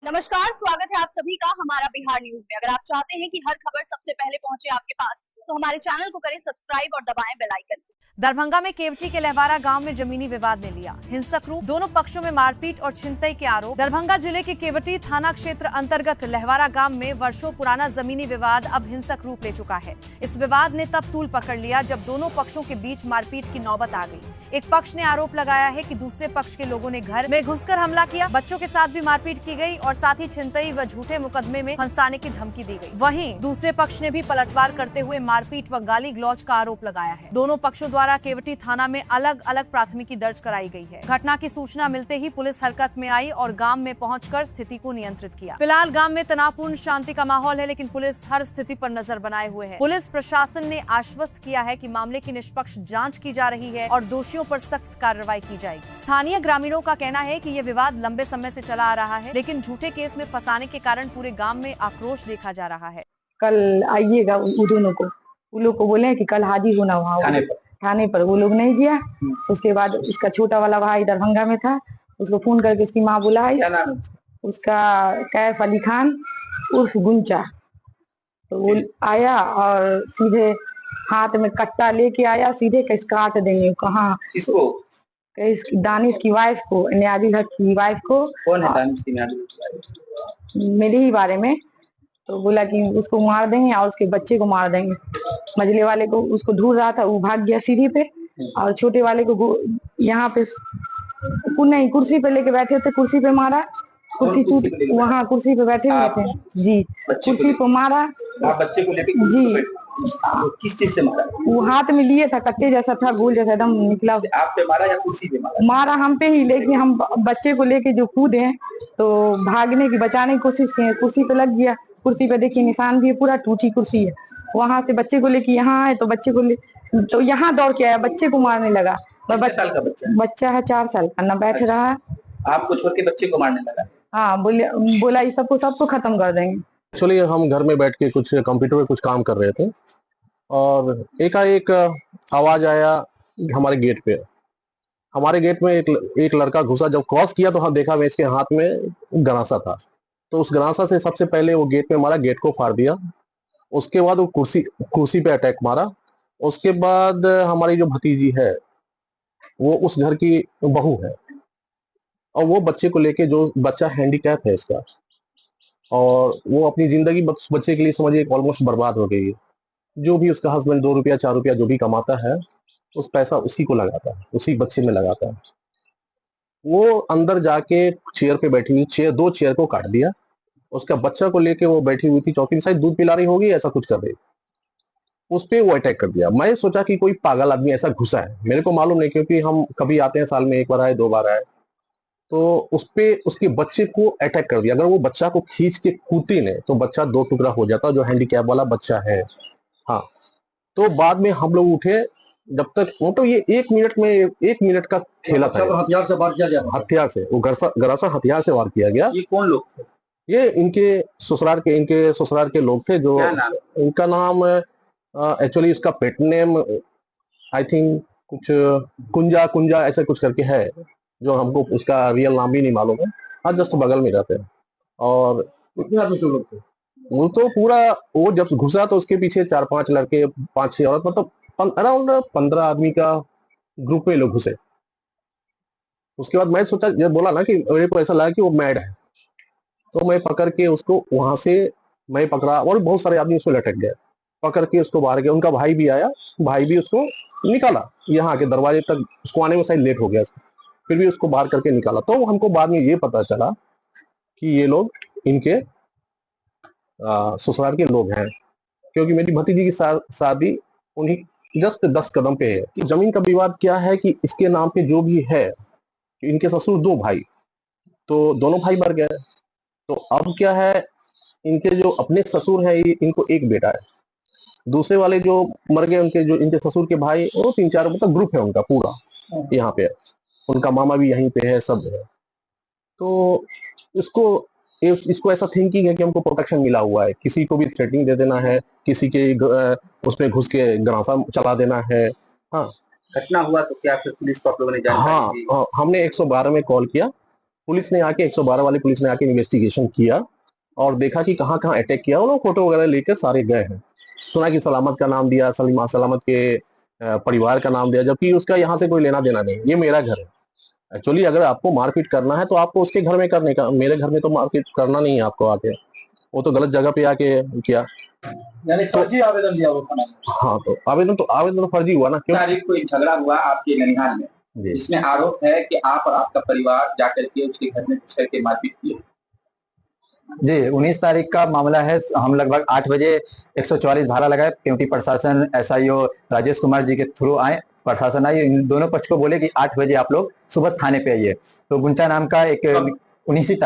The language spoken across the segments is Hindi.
नमस्कार, स्वागत है आप सभी का हमारा बिहार न्यूज में। अगर आप चाहते हैं कि हर खबर सबसे पहले पहुंचे आपके पास, तो हमारे चैनल को करें सब्सक्राइब और दबाएं बेल आइकन। दरभंगा में केवटी के लहवारा गांव में जमीनी विवाद ने लिया हिंसक रूप। दोनों पक्षों में मारपीट और छिनतई के आरोप। दरभंगा जिले के केवटी थाना क्षेत्र अंतर्गत लहवारा गांव में वर्षों पुराना जमीनी विवाद अब हिंसक रूप ले चुका है। इस विवाद ने तब तूल पकड़ लिया जब दोनों पक्षों के बीच मारपीट की नौबत आ गई। एक पक्ष ने आरोप लगाया है कि दूसरे पक्ष के लोगों ने घर में घुसकर हमला किया। बच्चों के साथ भी मारपीट की गई और साथ ही छिनतई व झूठे मुकदमे में फंसाने की धमकी दी गई। वहीं दूसरे पक्ष ने भी पलटवार करते हुए मारपीट व गाली गलौज का आरोप लगाया है। दोनों पक्षों द्वारा केवटी थाना में अलग अलग प्राथमिकी दर्ज कराई गई है। घटना की सूचना मिलते ही पुलिस हरकत में आई और गांव में पहुंचकर स्थिति को नियंत्रित किया। फिलहाल गांव में तनावपूर्ण शांति का माहौल है, लेकिन पुलिस हर स्थिति पर नजर बनाए हुए है। पुलिस प्रशासन ने आश्वस्त किया है कि मामले की निष्पक्ष जांच की जा रही है और दोषियों पर सख्त कार्रवाई की जाएगी। स्थानीय ग्रामीणों का कहना है कि ये विवाद लंबे समय से चला आ रहा है, लेकिन झूठे केस में फंसाने के कारण पूरे गाँव में आक्रोश देखा जा रहा है। कल आइएगा उन दोनों को, उन लोग को बोले कि कल हाजिर होना वहाँ थाने पर। वो लोग नहीं गया। उसके बाद उसका छोटा वाला भाई दरभंगा में था, उसको फोन करके उसकी माँ बुलाई। उसका कैफ अली खान उर्फ गुंचा, तो वो आया और सीधे हाथ में कट्टा लेके आया, सीधे कैसे काट देंगे। कहाँ किसको? दानिश की वाइफ को, न्यादिल हक की वाइफ को। कौन है दानिश की न्यादिल की वाइफ? मेरे ही बारे में। तो बोला कि उसको मार देंगे और उसके बच्चे को मार देंगे। मझले वाले को उसको ढूंढ रहा था, वो भाग गया सीढ़ी पे, और छोटे वाले को यहाँ पे नहीं कुर्सी पे लेके बैठे थे, कुर्सी पे मारा। कुर्सी टूट, वहाँ कुर्सी पे बैठे हुए थे जी, कुर्सी पे मारा। आप बच्चे को लेके जी, किस चीज से मारा? वो हाथ में लिए था, कट्टे जैसा था, गोल जैसा एकदम निकला। आप पे मारा या कुर्सी पे मारा? मारा हम पे ही, लेकिन हम बच्चे को लेके जो कूदे तो भागने की, बचाने की कोशिश की, कुर्सी पे लग गया। कुर्सी पे देखिए निशान भी है, पूरा टूटी कुर्सी है। वहां से बच्चे को लेके यहाँ आए तो बच्चे को तो यहाँ दौड़ के आया, बच्चे को मारने लगा। कितने साल का बच्चा है 4 साल का, न बैठ रहा है। आपको छोड़ के बच्चे को मारने लगा? हाँ, बोला ये सबको खत्म कर देंगे। एक्चुअली हम घर में बैठ के कुछ कंप्यूटर पे कुछ काम कर रहे थे और एकाएक आवाज आया हमारे गेट पे। हमारे गेट में एक लड़का घुसा। जब क्रॉस किया तो हम देखा इसके हाथ में गरासा था, तो उस गरासा से सबसे पहले वो गेट पे मारा, गेट को फाड़ दिया। उसके बाद वो कुर्सी पे अटैक मारा। उसके बाद हमारी जो भतीजी है वो उस घर की बहू है, और वो बच्चे को लेके, जो बच्चा हैंडीकैप है इसका, और वो अपनी जिंदगी बच्चे के लिए समझिए ऑलमोस्ट बर्बाद हो गई है। जो भी उसका हस्बैंड 2 रुपया 4 रुपया जो भी कमाता है, उस पैसा उसी को लगाता है, उसी बच्चे में लगाता है। वो अंदर जाके चेयर पे बैठी हुई, 2 चेयर को काट दिया। उसका बच्चा को लेके वो बैठी हुई थी चौकी में, शायद दूध पिला रही होगी, ऐसा कुछ कर रही, उस पे वो अटैक कर दिया। मैं सोचा कि कोई पागल आदमी ऐसा घुसा है, मेरे को मालूम नहीं, क्योंकि हम कभी आते हैं, साल में 1 बार आए 2 बार आए। तो उस पे उसके बच्चे को अटैक कर दिया। अगर वो बच्चा को खींच के कूदती ने तो बच्चा 2 टुकड़ा हो जाता, जो हैंडीकैप वाला बच्चा है। हाँ, तो बाद में हम लोग उठे, जब तक मतलब ये 1 मिनट का खेला था। हथियार से वार किया गया? हथियार से, वो गरासा हथियार से वार किया गया। ये कौन लोग थे? ये इनके ससुराल के लोग थे। जो इनका नाम एक्चुअली इसका पेट नेम आई थिंक कुछ कुंजा ऐसा कुछ करके है, जो हमको उसका रियल नाम भी नहीं मालूम है। हाँ, जस्ट बगल में रहते हैं। और कितने आदमी से लोग थे? वो तो पूरा, वो जब घुसा तो उसके पीछे 4-5 लड़के, 5-6 औरत, मतलब अराउंड 15 आदमी का ग्रुप में लोग घुसे। उसके बाद मैं सोचा, जब बोला ना कि मेरे को ऐसा लगा कि वो मैड है, तो मैं पकड़ के उसको वहां से मैं पकड़ा, और बहुत सारे आदमी उसमें लटक गए। पकड़ के उसको बाहर गया। उनका भाई भी आया, भाई भी उसको निकाला यहाँ के दरवाजे तक। उसको आने में शायद लेट हो गया, फिर भी उसको बाहर करके निकाला। तो हमको बाद में ये पता चला कि ये लोग इनके ससुराल के लोग हैं, क्योंकि मेरी भतीजी की शादी उन्हीं जस्ट 10 कदम पे है। जमीन का विवाद क्या है कि इसके नाम पे जो भी है, इनके ससुर 2 भाई, तो दोनों भाई मर गए। तो अब क्या है, इनके जो अपने ससुर है, इनको एक बेटा है। दूसरे वाले जो मर गए, इनके ससुर के भाई, वो 3-4 मतलब ग्रुप है उनका पूरा यहाँ पे। उनका मामा भी यहीं पे है, सब है। तो इसको ऐसा थिंकिंग है कि हमको प्रोटेक्शन मिला हुआ है, किसी को भी थ्रेटनिंग दे देना है, किसी के उसमें घुस के गरासा चला देना है। हाँ, घटना हुआ तो क्या फिर पुलिस को आप लोगों ने जानकारी दी? हाँ, हमने 112 में कॉल किया। पुलिस ने आके 112 वाली पुलिस ने आके इन्वेस्टिगेशन किया और देखा कि कहाँ कहाँ अटैक किया, उन्होंने फोटो वगैरह लेकर सारे गए हैं। सुना कि सलामत का नाम दिया, सलामत के परिवार का नाम दिया, जबकि उसका यहाँ से कोई लेना देना नहीं, ये मेरा घर है। एक्चुअली अगर आपको मारपीट करना है तो आपको उसके घर में करने का, मेरे घर में तो मारपीट करना नहीं है आपको आके, वो तो गलत जगह पे आके किया। यानी फर्जी आवेदन दिया वो थाना में। हाँ, तो आवेदन तो फर्जी हुआ ना। क्यों? तारीख को एक झगड़ा हुआ आपके ननिहाल में, इसमें आरोप है कि आप और आपका परिवार जाकर के उसके घर में घुस करके मारपीट किए। जी, 19 तारीख का मामला है। हम लगभग 8 बजे 144 धारा लगाए, क्योंकि प्रशासन SIO राजेश कुमार जी के थ्रू आए, प्रशासन आई, इन दोनों पक्ष को बोले कि 8 बजे आप लोग सुबह थाने पे आइए। तो गुंचा नाम का एक 19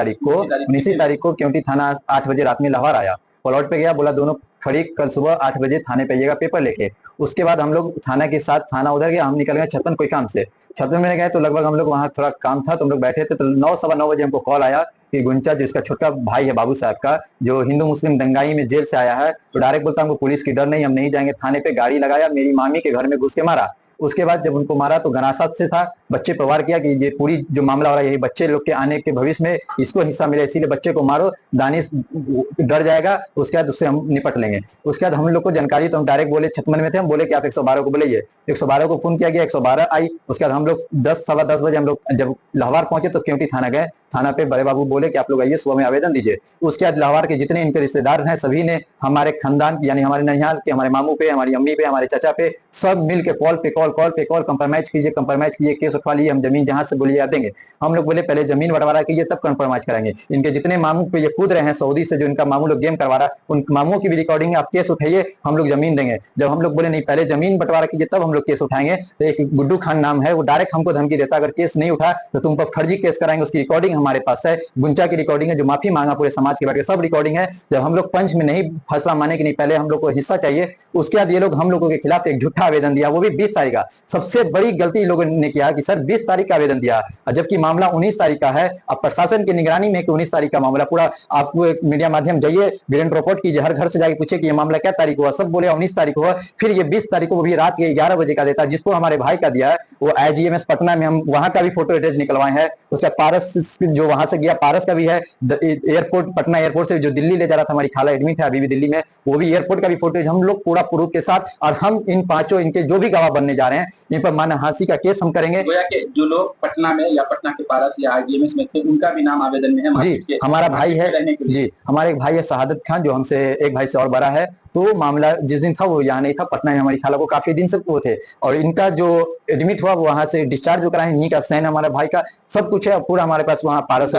तारीख को क्योंकि थाना 8 बजे रात में लाहौर आया, प्लॉट पे गया, बोला दोनों फरीक कल सुबह 8 बजे थाने पे आइएगा पेपर लेके। उसके बाद हम लोग थाना के साथ, थाना उधर गया, हम निकल गए छतन कोई काम से। छतन में गए तो लगभग हम लोग वहाँ थोड़ा काम था तो हम लोग बैठे थे, तो 9 सवा 9 बजे हमको कॉल आया कि गुंचा जिसका छोटा भाई है बाबू साहब का, जो हिंदू मुस्लिम दंगाई में जेल से आया है, तो डायरेक्ट बोलता हमको पुलिस की डर नहीं, हम नहीं जाएंगे थाने पे। गाड़ी लगाया, मेरी मामी के घर में घुस के मारा। उसके बाद जब उनको मारा तो गनासत से था, बच्चे प्रवार किया कि ये पूरी जो मामला हो रहा है यही बच्चे लोग के आने के भविष्य में इसको हिस्सा मिले, इसीलिए बच्चे को मारो, दानिश डर जाएगा, उसके बाद उससे हम निपट लेंगे। उसके बाद हम लोग को जानकारी, तो हम डायरेक्ट बोले, छतमन में थे, हम बोले कि आप 112 को बुलाइए। 112 को फोन किया गया, 112 आई। उसके बाद हम लोग 10 सवा 10 बजे हम लोग जब लाहौर पहुंचे तो क्योंकि थाना गए, थाना पे बड़े बाबू बोले कि आप लोग आइए सुबह में आवेदन दीजिए। उसके बाद लाहौर के जितने इनके रिश्तेदार हैं सभी ने हमारे खानदान यानी हमारे ननिहाल के, हमारे मामू पे, हमारी अम्मी पे, हमारे चाचा पे, सब मिल के कॉल पे कॉल, कंप्रोमाइज कीजिए, केस उठवा लीजिए, हम जमीन जहां से बोलिए देंगे। हम लोग बोले पहले जमीन बंटवारा कीजिए तब कंप्रोमाइज करेंगे। इनके जितने मामू पे ये कूद रहे हैं सऊदी से, जो इनका मामू लोग गेम करवा रहा है, उन मामूओं की भी रिकॉर्डिंग है, आप केस उठाइए, हम लोग जमीन देंगे। जब हम लोग बोले नहीं पहले जमीन बंटवारा कीजिए तब हम लोग केस उठाएंगे, तो एक गुड्डू खान नाम है, वो डायरेक्ट हमको धमकी देता, अगर केस नहीं उठा तो तुम पर फर्जी केस कराएंगे। उसकी रिकॉर्डिंग हमारे पास है, गुंचा की रिकॉर्डिंग है, जो माफी मांगा पूरे समाज के बारे में सब रिकॉर्डिंग है। जब हम लोग पंच में नहीं फैसला माने कि नहीं पहले हम लोग को हिस्सा चाहिए, उसके बाद ये लोग हम लोगों के खिलाफ एक झूठा आवेदन दिया, वो भी 20 तारीख का। सबसे बड़ी गलती लोगों ने किया कि सर 20 तारीख का आवेदन दिया, जबकि मामला 19 तारीख का है। अब प्रशासन की निगरानी में कि 19 तारीख का मामला पूरा, आप मीडिया माध्यम जाइए, वीरेंद्र रिपोर्ट कीजिए, हर घर से जाके पूछे कि ये मामला क्या तारीख हुआ, सब बोले 19 तारीख हुआ। फिर ये 20 तारीख को वो भी रात के 11 बजे का देता, जिसको हमारे भाई का दिया है वो IGMS पटना में, हम वहां का भी फोटो एड्रेस निकलवाए हैं। उसका पारस जो वहां से गया, पारस का भी है, एयरपोर्ट पटना एयरपोर्ट से जो दिल्ली ले जा रहा था, हमारी खाला एडमिट है अभी भी दिल्ली में, वो भी एयरपोर्ट का भी फोटो हम लोग पूरा प्रूफ के साथ। और हम इन पांचों इनके जो भी गवाह बनने जा रहे हैं, इन पर मानहानि का केस हम करेंगे। जो लोग पटना में या पटना के पारस या IGMS में थे, उनका भी नाम आवेदन में है। जी, हमारा भाई है, जी हमारे एक भाई है शहादत खान, जो हमसे एक भाई से और बड़ा है। तो मामला जिस दिन था वो यहाँ नहीं था, पटना में हमारी खाला को काफी दिन से वो थे, और इनका जो एडमिट हुआ वहां से डिस्चार्ज जो कराए, इन्हीं का सैन हमारा भाई का सब कुछ है पूरा हमारे पास। वहाँ पारस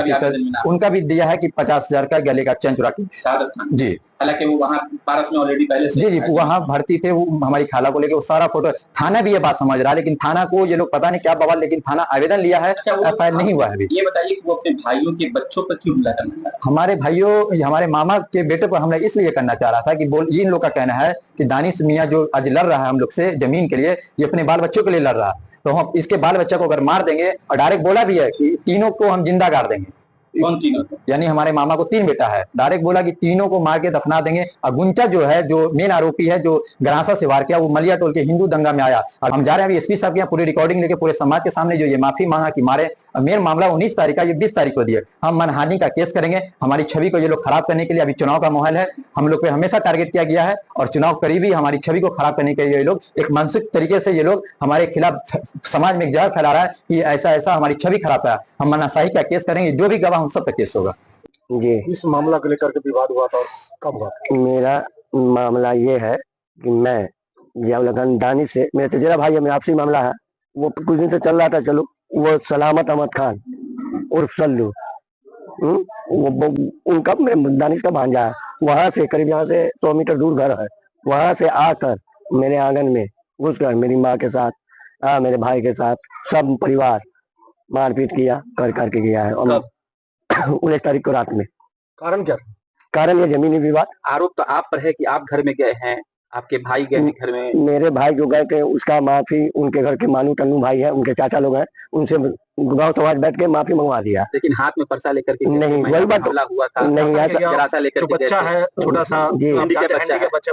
उनका भी दिया है कि 50,000 का गले का चेन चुरा के। जी, हालांकि वो वहाँ पारस में ऑलरेडी पहले से जी वहाँ भर्ती थे, वो हमारी खाला को लेके वो सारा फोटो, थाना भी ये बात समझ रहा है, लेकिन थाना को ये लोग पता नहीं क्या बवाल, लेकिन थाना आवेदन लिया है, FIR नहीं हुआ है अभी। ये बताइए कि वो अपने भाइयों के बच्चों पर क्यों हमला करना चाह रहा है? हमारे भाइयों, हमारे मामा के बेटे पर हमला इसलिए करना चाह रहा था कि इन लोग का कहना है कि दानिश मियां जो आज लड़ रहा है हम लोग से जमीन के लिए, ये अपने बाल बच्चों के लिए लड़ रहा है, तो हम इसके बाल बच्चा को अगर मार देंगे, और डायरेक्ट बोला भी है कि तीनों को हम जिंदा गाड़ देंगे। कौन तीनों? यानी हमारे मामा को 3 बेटा है, डायरेक्ट बोला कि तीनों को मार के दफना देंगे। और गुंचा जो है, जो मेन आरोपी है, जो गरासा से वार किया, वो मलिया टोल के हिंदू दंगा में आया। और हम जा रहे हैं अभी SP साहब के यहाँ पूरी रिकॉर्डिंग लेके पूरे समाज के सामने, जो ये माफी मांगा कि मारे, मेन मामला 19 तारीख का, ये 20 तारीख को दिए। हम मानहानि का केस करेंगे, हमारी छवि को ये लोग खराब करने के लिए, अभी चुनाव का माहौल है, हम लोग पे हमेशा टारगेट किया गया है, और चुनाव करीबी हमारी छवि को खराब करने के लिए ये लोग एक मानसिक तरीके से ये लोग हमारे खिलाफ समाज में एक जहर फैला रहा है कि ऐसा ऐसा हमारी छवि खराब है। हम मानहानि का केस करेंगे, जो भी गवाह उन सब का केस होगा। जी, इस मामला को लेकर के विवाद हुआ था और कब हुआ? मेरा मामला ये है कि मैं जब दानिश से, मेरा चचेरा भाई है, मेरा आपसी मामला है, वो कुछ दिन से चल रहा था, चलो वो सलामत अहमद खान उर्फ सल्लू, उनका मेरे दानिश का भांजा है, वहां से करीब यहाँ से 100 मीटर दूर घर है, वहां से आकर मेरे आंगन में घुसकर मेरी माँ के साथ, मेरे भाई के साथ, सब परिवार मारपीट किया, करके गया है। और 19 तारीख को रात में। कारण क्या? कारण ये जमीनी विवाद। आरोप तो आप पर है कि आप घर में गए हैं, आपके भाई गए हैं घर में? मेरे भाई जो गए थे उसका माफी, उनके घर के मानू टन्नू भाई है, उनके चाचा लोग हैं, उनसे गांव समाज बैठ के माफी मंगवा दिया। लेकिन हाथ में परसा लेकर के नहीं, वही बात हुआ था, नहीं, ऐसा लेकर बच्चा है छोटा सा, जी बच्चा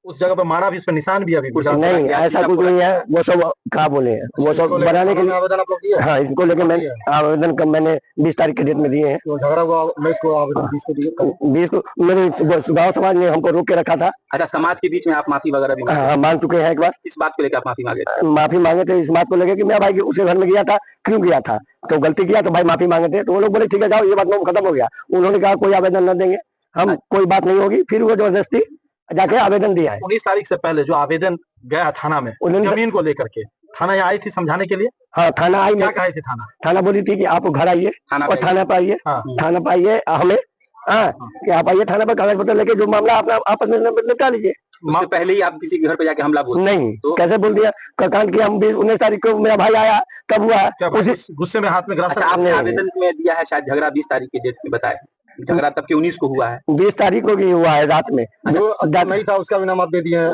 उस जगह पर मारा भी, उस पर निशान भी अभी नहीं, ऐसा कुछ नहीं है। वो सब क्या बोले हैं, वो सब बनाने के लिए आवेदन आप लोग दिए? हाँ, इसको लेके मैंने आवेदन मैंने 20 तारीख के डेट में दिए हैं। तो झगड़ा हुआ, मैं इसको आवेदन 20 को दिए। 20 को मेरे गाँव समाज ने हमको रोक के रखा था। अच्छा, समाज के बीच में आप माफी वगैरह भी हाँ, मांग चुके हैं एक बार। इस बात को लेकर आप माफी मांगे? माफी मांगे थे इस बात को लेकर कि मेरा भाई उसके घर में गया था, क्यों गया था, तो गलती किया तो भाई माफी मांगे थे। तो वो लोग बोले ठीक है जाओ, ये बात खत्म हो गया। उन्होंने कहा कोई आवेदन न देंगे हम, कोई बात नहीं होगी। फिर वो जबरदस्ती जाके आवेदन दिया है। 19 तारीख से पहले जो आवेदन गया थाना में जमीन को लेकर के, थाना यहाँ आई थी समझाने के लिए? हाँ, थाना आई। क्या कहे थे थाना बोली थी कि आप घर आइए और थाना पे आइए, थाना पे आइए हमें, हाँ कि आप आइए थाना पर, कागज पत्र लेके जो मामला अपना आपस में निपटा लीजिए। उससे पहले ही आप किसी के घर पे जाके हमला बोल? नहीं, तो कैसे बोल दिया? कांड किया हम 19 तारीख को, मेरा भाई आया तब हुआ। उसी गुस्से में हाथ में ग्रास? आपने आवेदन में दिया है शायद झगड़ा 20 तारीख की डेट में बताए, झगड़ा तब के 19 को हुआ है। 20 तारीख को भी हुआ है रात में। जो नहीं था उसका भी नाम आप दे दिए हैं?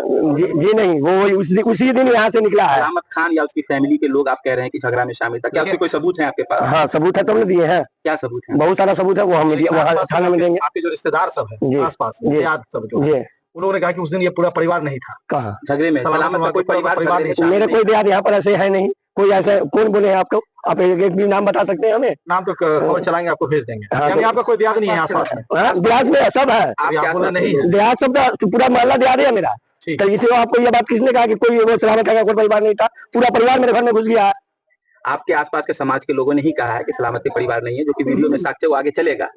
जी नहीं, वो उसी दिन यहाँ से निकला है। सलामत खान या उसकी फैमिली के लोग आप कह रहे हैं कि झगड़ा में शामिल था, क्या उसके कोई सबूत है आपके पास? हाँ, सबूत है, तुमने दिए हैं। क्या सबूत है? बहुत सारा सबूत है, वो हम थाना में देंगे। आपके जो रिश्तेदार सब है आस-पास, उन्होंने कहा कि उस दिन ये पूरा परिवार नहीं था कहा झगड़े में, सलामत का कोई परिवार नहीं। मेरे कोई देहात यहाँ पर ऐसे है नहीं, कोई ऐसा कौन बोले हैं आपको? आप एक भी नाम बता सकते हैं हमें? नाम तो खबर चलाएंगे, आपको भेज देंगे। यानी आपका कोई देहात नहीं है आसपास में? देहात में सब है, देहात सब, पूरा मोहल्ला देहात है मेरा। तो इसे आपको ये बात किसने कहा कि कोई वो सलामत का कोई परिवार नहीं था? पूरा परिवार मेरे घर में घुस गया। आपके आसपास के समाज के लोगों ने ही कहा है कि सलामत के परिवार नहीं है, जो कि वीडियो में साक्ष्य वो आगे चलेगा।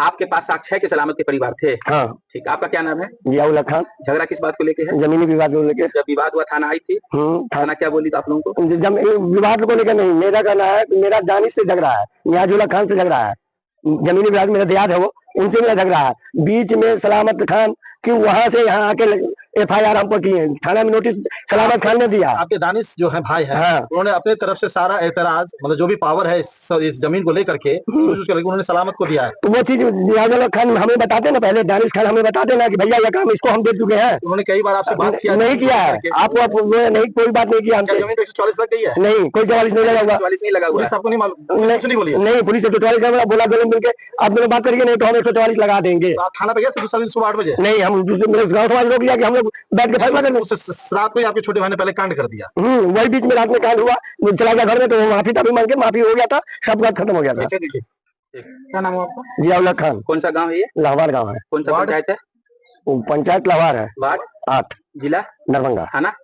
आपके पास साक्ष्य है कि सलामत के परिवार थे? हाँ। ठीक, आपका क्या नाम है? जियाउल खान। झगड़ा किस बात को लेके है? जमीनी विवाद को लेके। जब विवाद हुआ थाना आई थी? थाना क्या बोली आप लोगों को? विवाद को लेकर नहीं, मेरा कहना है मेरा दानिश से झगड़ा है, नियाजुल्लाह खान से झगड़ा है। जमीनी विवाद मेरा देहात है, वो उनसे मेरा झगड़ा है। बीच में सलामत खान क्यों वहां से यहाँ आके FIR हम पर किए, थाना में नोटिस सलामत खान ने दिया। आपके दानिश जो है भाई है, उन्होंने अपने तरफ से सारा एतराज, मतलब जो भी पावर है इस जमीन को लेकर के उन्होंने सलामत को दिया है। तो वो चीज नियाजुल्लाह खान हमें बताते ना, पहले दानिश खान हमें बताते ना कि भैया ये काम इसको हम दे चुके हैं। उन्होंने कई बार आपसे बात किया? नहीं किया है, आपको नहीं, कोई बात नहीं किया हमसे। जमीन 144 लग गई है? नहीं, कोई 44 नहीं लगा हुआ। 144 नहीं लगा हुआ? पुलिस आपको नहीं मालूम? नहीं, पुलिस 144 का बोला, दोनों मिलकर आप दोनों बात करिए, नहीं तो हम 144 लगा देंगे। थाना पे गए थे दूसरा दिन सुबह 8 बजे? नहीं, हम मेरे गाँव समाज रोक लिया कि हम लोग बैठ के फैसला करें। रात में आपके छोटे भाई ने पहले कांड कर दिया? वही बीच में रात में कांड हुआ, चला गया घर में, तो माफी ताफी मांग के माफी हो गया था, सब बात खत्म हो गया था। क्या नाम है आपका? जियाउल खान। कौन सा गाँव है ये? लाहौर गाँव है। कौन सा पंचायत है? पंचायत लाहौर है, वार्ड 8, जिला दरभंगा, थाना